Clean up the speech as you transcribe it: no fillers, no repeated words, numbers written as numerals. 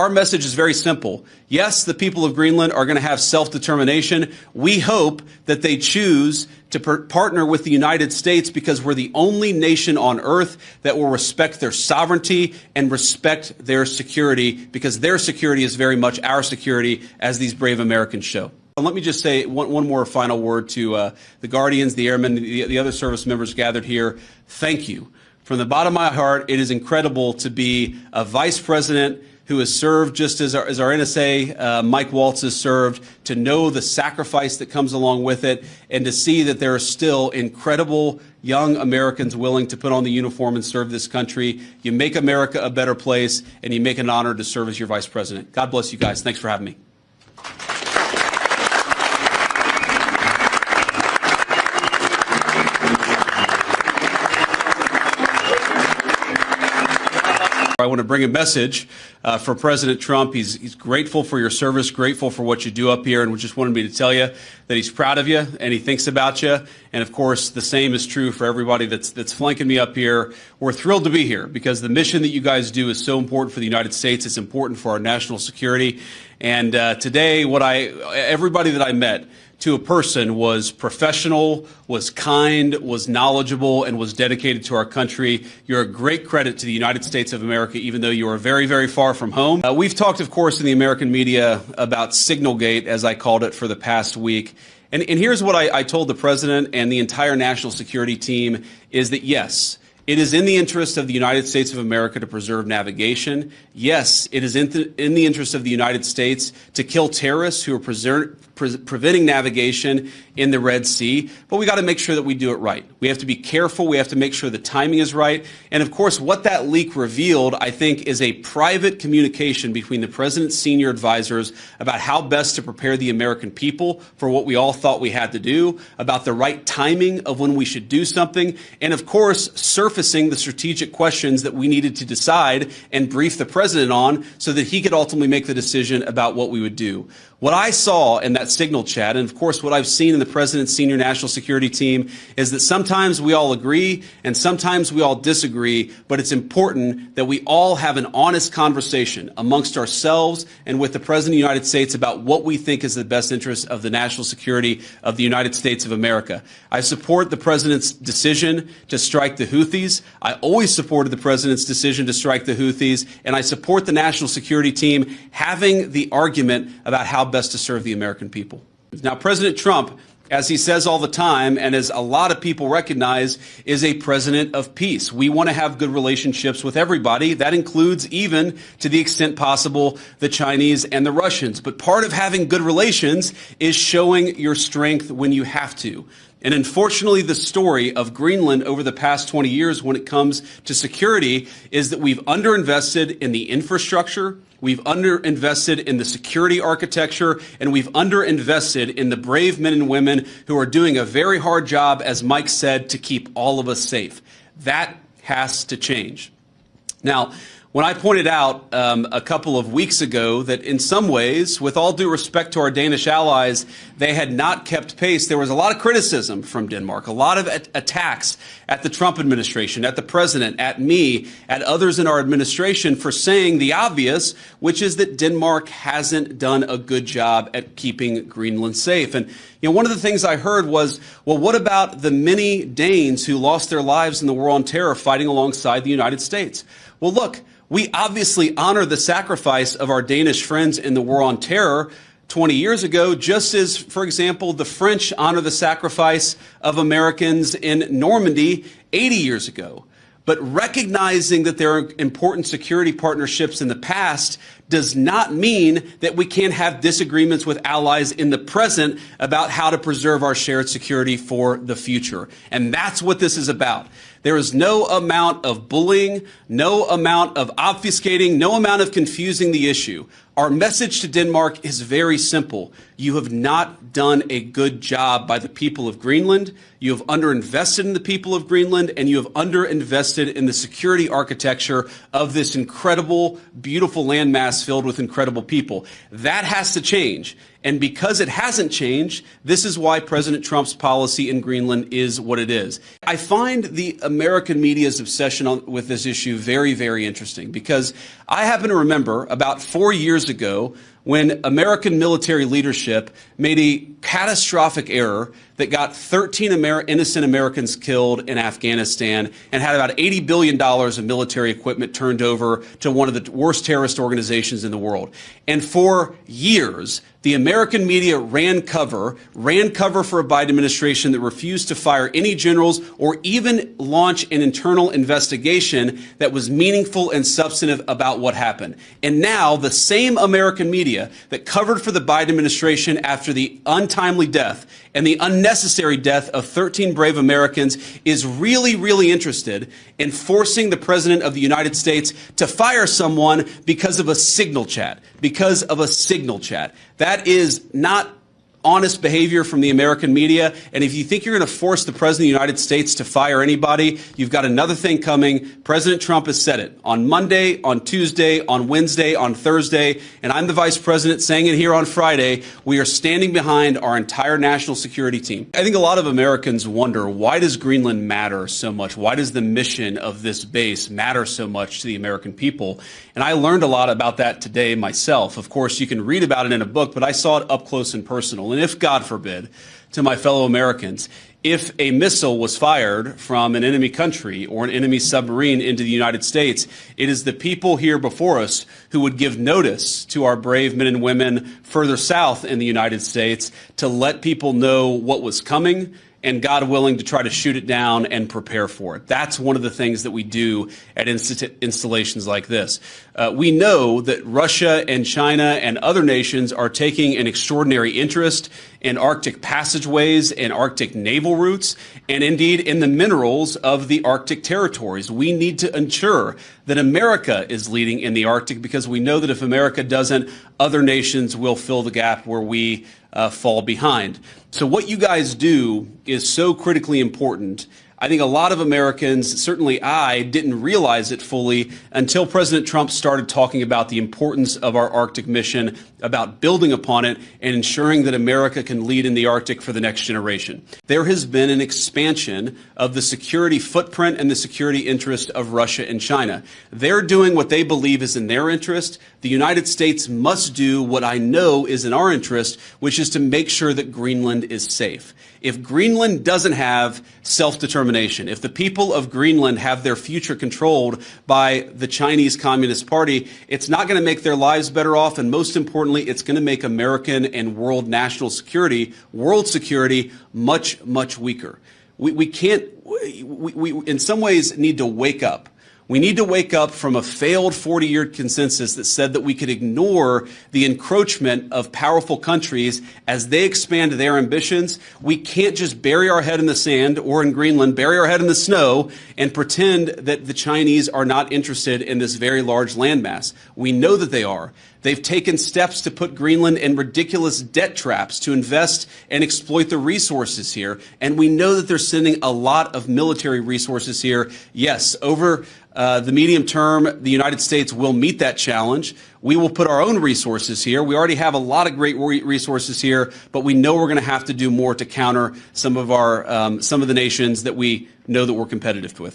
our message is very simple. Yes, the people of Greenland are going to have self-determination. We hope that they choose to partner with the United States because we're the only nation on earth that will respect their sovereignty and respect their security, because their security is very much our security, as these brave Americans show. Let me just say one more final word to the Guardians, the Airmen, the other service members gathered here. Thank you. From the bottom of my heart, it is incredible to be a vice president who has served just as our NSA, Mike Waltz, has served, to know the sacrifice that comes along with it, and to see that there are still incredible young Americans willing to put on the uniform and serve this country. You make America a better place, and you make an honor to serve as your vice president. God bless you guys. Thanks for having me. I want to bring a message for President Trump. He's grateful for your service, grateful for what you do up here, and we just wanted me to tell you that he's proud of you and he thinks about you. And of course, the same is true for everybody that's flanking me up here. We're thrilled to be here because the mission that you guys do is so important for the United States. It's important for our national security. And today, everybody that I met, to a person, was professional, was kind, was knowledgeable, and was dedicated to our country. You're a great credit to the United States of America, even though you are very, very far from home. We've talked, of course, in the American media about Signalgate, as I called it, for the past week. And here's what I told the president and the entire national security team, is that, yes, it is in the interest of the United States of America to preserve navigation. Yes, it is in the interest of the United States to kill terrorists who are preventing navigation in the Red Sea, but we got to make sure that we do it right. We have to be careful. We have to make sure the timing is right. And of course, what that leak revealed, I think, is a private communication between the president's senior advisors about how best to prepare the American people for what we all thought we had to do, about the right timing of when we should do something, and of course, surfacing the strategic questions that we needed to decide and brief the president on so that he could ultimately make the decision about what we would do. What I saw in that Signal chat, and of course what I've seen in the president's senior national security team, is that sometimes we all agree and sometimes we all disagree, but it's important that we all have an honest conversation amongst ourselves and with the president of the United States about what we think is the best interest of the national security of the United States of America. I support the president's decision to strike the Houthis. I always supported the president's decision to strike the Houthis, and I support the national security team having the argument about how best to serve the American people. Now, President Trump, as he says all the time, and as a lot of people recognize, is a president of peace. We want to have good relationships with everybody. That includes, even to the extent possible, the Chinese and the Russians. But part of having good relations is showing your strength when you have to. And unfortunately, the story of Greenland over the past 20 years when it comes to security is that we've underinvested in the infrastructure, we've underinvested in the security architecture, and we've underinvested in the brave men and women who are doing a very hard job, as Mike said, to keep all of us safe. That has to change. Now, when I pointed out a couple of weeks ago that in some ways, with all due respect to our Danish allies, they had not kept pace, there was a lot of criticism from Denmark, a lot of attacks at the Trump administration, at the president, at me, at others in our administration for saying the obvious, which is that Denmark hasn't done a good job at keeping Greenland safe. And one of the things I heard was, well, what about the many Danes who lost their lives in the war on terror fighting alongside the United States? Well, look, we obviously honor the sacrifice of our Danish friends in the war on terror 20 years ago, just as, for example, the French honor the sacrifice of Americans in Normandy 80 years ago. But recognizing that there are important security partnerships in the past does not mean that we can't have disagreements with allies in the present about how to preserve our shared security for the future. And that's what this is about. There is no amount of bullying, no amount of obfuscating, no amount of confusing the issue. Our message to Denmark is very simple. You have not done a good job by the people of Greenland. You have underinvested in the people of Greenland, and you have underinvested in the security architecture of this incredible, beautiful landmass filled with incredible people. That has to change. And because it hasn't changed, this is why President Trump's policy in Greenland is what it is. I find the American media's obsession with this issue very, very interesting, because I happen to remember about 4 years ago when American military leadership made a catastrophic error that got 13 innocent Americans killed in Afghanistan and had about $80 billion of military equipment turned over to one of the worst terrorist organizations in the world. And for years, the American media ran cover for a Biden administration that refused to fire any generals or even launch an internal investigation that was meaningful and substantive about what happened. And now the same American media that covered for the Biden administration after the untimely death and the unnecessary death of 13 brave Americans is really, really interested in forcing the President of the United States to fire someone because of a signal chat. That is not honest behavior from the American media. And if you think you're going to force the President of the United States to fire anybody, you've got another thing coming. President Trump has said it on Monday, on Tuesday, on Wednesday, on Thursday, and I'm the Vice President saying it here on Friday. We are standing behind our entire national security team. I think a lot of Americans wonder, why does Greenland matter so much? Why does the mission of this base matter so much to the American people? And I learned a lot about that today myself. Of course, you can read about it in a book, but I saw it up close and personal. And if, God forbid, to my fellow Americans, if a missile was fired from an enemy country or an enemy submarine into the United States, it is the people here before us who would give notice to our brave men and women further south in the United States to let people know what was coming and, God willing, to try to shoot it down and prepare for it. That's one of the things that we do at installations like this. We know that Russia and China and other nations are taking an extraordinary interest in Arctic passageways and Arctic naval routes, and indeed in the minerals of the Arctic territories. We need to ensure that America is leading in the Arctic, because we know that if America doesn't, other nations will fill the gap where we fall behind. So what you guys do is so critically important. I think a lot of Americans, certainly I, didn't realize it fully until President Trump started talking about the importance of our Arctic mission, about building upon it and ensuring that America can lead in the Arctic for the next generation. There has been an expansion of the security footprint and the security interest of Russia and China. They're doing what they believe is in their interest. The United States must do what I know is in our interest, which is to make sure that Greenland is safe. If Greenland doesn't have self-determination, if the people of Greenland have their future controlled by the Chinese Communist Party, it's not going to make their lives better off, and most importantly, it's going to make American and world national security, world security, much, much weaker. We in some ways need to wake up. We need to wake up from a failed 40-year consensus that said that we could ignore the encroachment of powerful countries as they expand their ambitions. We can't just bury our head in the sand, or in Greenland, bury our head in the snow and pretend that the Chinese are not interested in this very large landmass. We know that they are. They've taken steps to put Greenland in ridiculous debt traps to invest and exploit the resources here. And we know that they're sending a lot of military resources here. Yes, over the medium term, the United States will meet that challenge. We will put our own resources here. We already have a lot of great resources here, but we know we're going to have to do more to counter some of the nations that we know that we're competitive with.